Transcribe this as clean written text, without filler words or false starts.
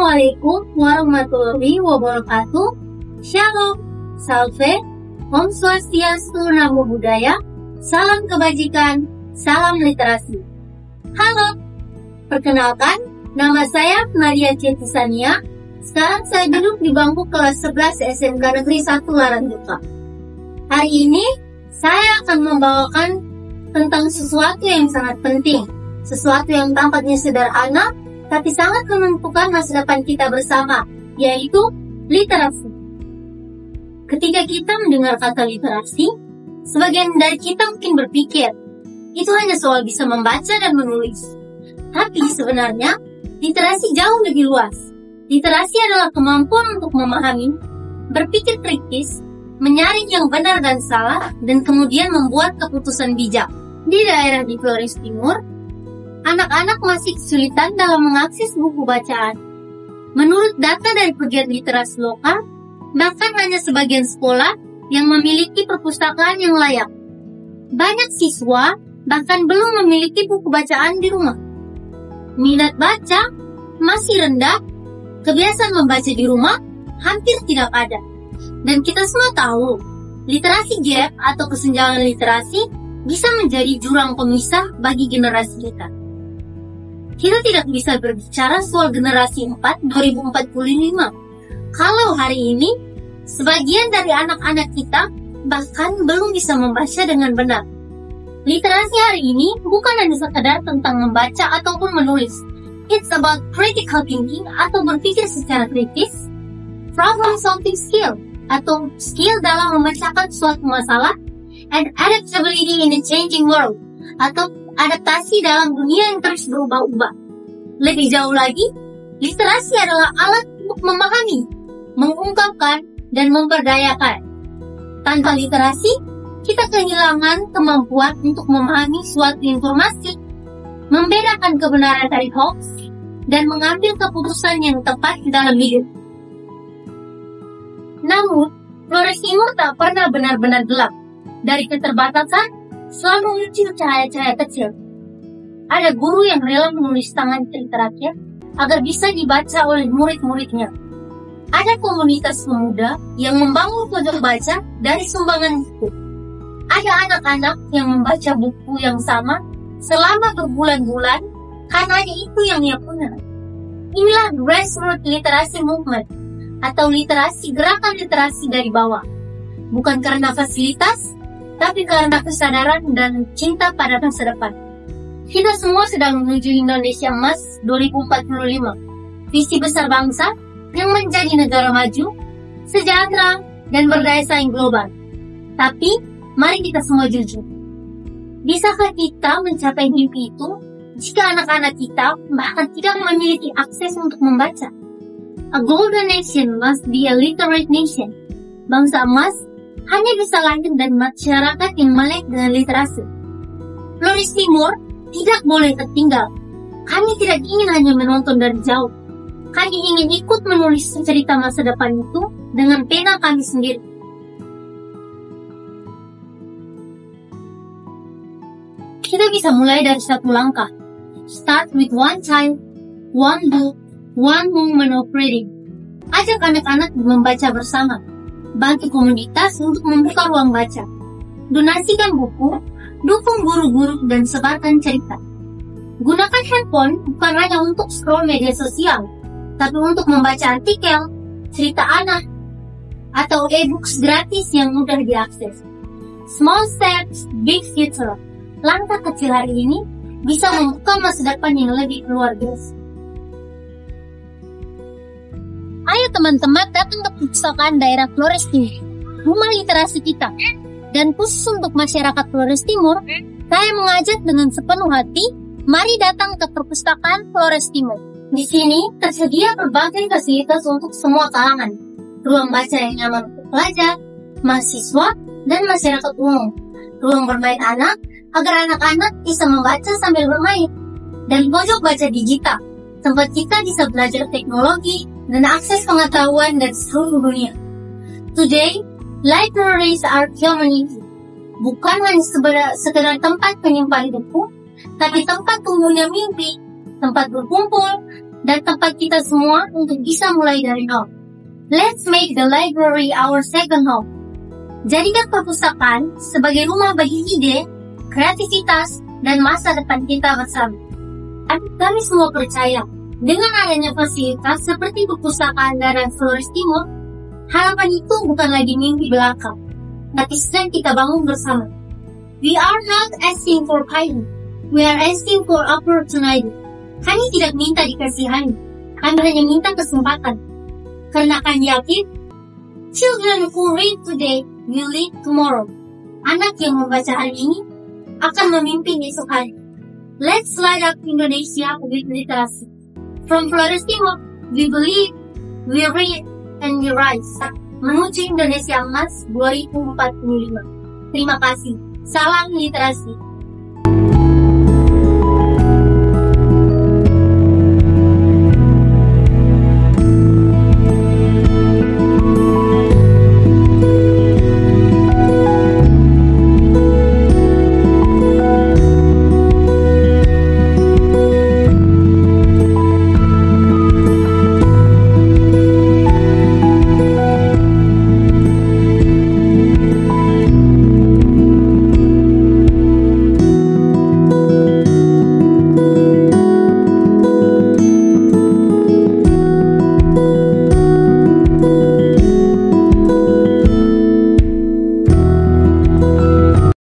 Assalamualaikum warahmatullahi wabarakatuh. Shalom, salve, Om Swastiastu, Namo Buddhaya, salam kebajikan, salam literasi. Halo, perkenalkan, nama saya Nadia Cetisania. Sekarang saya duduk di bangku kelas 11 SMK Negeri 1 Larantuka. Hari ini, saya akan membawakan tentang sesuatu yang sangat penting, sesuatu yang tampaknya sederhana, tapi sangat menentukan masa depan kita bersama, yaitu literasi. Ketika kita mendengar kata literasi, sebagian dari kita mungkin berpikir, itu hanya soal bisa membaca dan menulis. Tapi sebenarnya, literasi jauh lebih luas. Literasi adalah kemampuan untuk memahami, berpikir kritis, menyaring yang benar dan salah, dan kemudian membuat keputusan bijak. Di daerah di Flores Timur, anak-anak masih kesulitan dalam mengakses buku bacaan. Menurut data dari pegiat literasi lokal, bahkan hanya sebagian sekolah yang memiliki perpustakaan yang layak. Banyak siswa bahkan belum memiliki buku bacaan di rumah. Minat baca masih rendah, kebiasaan membaca di rumah hampir tidak ada. Dan kita semua tahu, literasi gap atau kesenjangan literasi bisa menjadi jurang pemisah bagi generasi kita. Kita tidak bisa berbicara soal generasi 4 2045 kalau hari ini sebagian dari anak-anak kita bahkan belum bisa membaca dengan benar. Literasi hari ini bukan hanya sekadar tentang membaca ataupun menulis. It's about critical thinking atau berpikir secara kritis, problem solving skill atau skill dalam memecahkan suatu masalah, and adaptability in a changing world atau adaptasi dalam dunia yang terus berubah-ubah. Lebih jauh lagi, literasi adalah alat untuk memahami, mengungkapkan, dan memberdayakan. Tanpa literasi, kita kehilangan kemampuan untuk memahami suatu informasi, membedakan kebenaran dari hoax, dan mengambil keputusan yang tepat dalam hidup. Namun, Flores Timur tak pernah benar-benar gelap. Dari keterbatasan, selalu muncul cahaya-cahaya kecil. Ada guru yang rela menulis tangan cerita rakyat agar bisa dibaca oleh murid-muridnya. Ada komunitas pemuda yang membangun pojok baca dari sumbangan buku. Ada anak-anak yang membaca buku yang sama selama berbulan-bulan karena itu yang ia punya. Inilah grassroots literasi movement atau gerakan literasi dari bawah. Bukan karena fasilitas, tapi karena kesadaran dan cinta pada masa depan. Kita semua sedang menuju Indonesia Emas 2045, visi besar bangsa yang menjadi negara maju, sejahtera, dan berdaya saing global. Tapi, mari kita semua jujur. Bisakah kita mencapai mimpi itu jika anak-anak kita bahkan tidak memiliki akses untuk membaca? A golden nation must be a literate nation. Bangsa emas hanya bisa lahir dari masyarakat yang melek dengan literasi. Flores Timur tidak boleh tertinggal. Kami tidak ingin hanya menonton dari jauh. Kami ingin ikut menulis cerita masa depan itu dengan pena kami sendiri. Kita bisa mulai dari satu langkah. Start with one child, one book, one moment of reading. Ajak anak-anak membaca bersama. Bantu komunitas untuk membuka ruang baca. Donasikan buku, dukung guru-guru dan sebarkan cerita. Gunakan handphone bukan hanya untuk scroll media sosial, tapi untuk membaca artikel, cerita anak, atau e-books gratis yang mudah diakses. Small steps, big future. Langkah kecil hari ini bisa membuka masa depan yang lebih luar biasa. Ayo teman-teman datang ke perpustakaan daerah Flores Timur, rumah literasi kita. Dan khusus untuk masyarakat Flores Timur, saya mengajak dengan sepenuh hati, mari datang ke perpustakaan Flores Timur. Di sini tersedia berbagai fasilitas untuk semua kalangan, ruang baca yang nyaman untuk pelajar, mahasiswa, dan masyarakat umum, ruang bermain anak, agar anak-anak bisa membaca sambil bermain, dan pojok baca digital, tempat kita bisa belajar teknologi dan akses pengetahuan dari seluruh dunia. Today, libraries are community. Bukan hanya sekedar tempat penyimpan buku, tapi tempat tumbuhnya mimpi, tempat berkumpul, dan tempat kita semua untuk bisa mulai dari nol. Let's make the library our second home. Jadikan perpustakaan sebagai rumah bagi ide, kreativitas, dan masa depan kita bersama. Kami semua percaya, dengan adanya fasilitas seperti perpustakaan daerah Flores Timur, harapan itu bukan lagi mimpi belaka, tapi sedang kita bangun bersama. We are not asking for kindness, we are asking for opportunity. Kami tidak minta dikasihani, kami hanya minta kesempatan. Karena kami yakin, children who read today will lead tomorrow. Anak yang membaca hari ini akan memimpin esok hari. Let's light up Indonesia with literacy. From Flores Timur, we believe, we read, and we rise. Menuju Indonesia Emas 2045. Terima kasih. Salam literasi.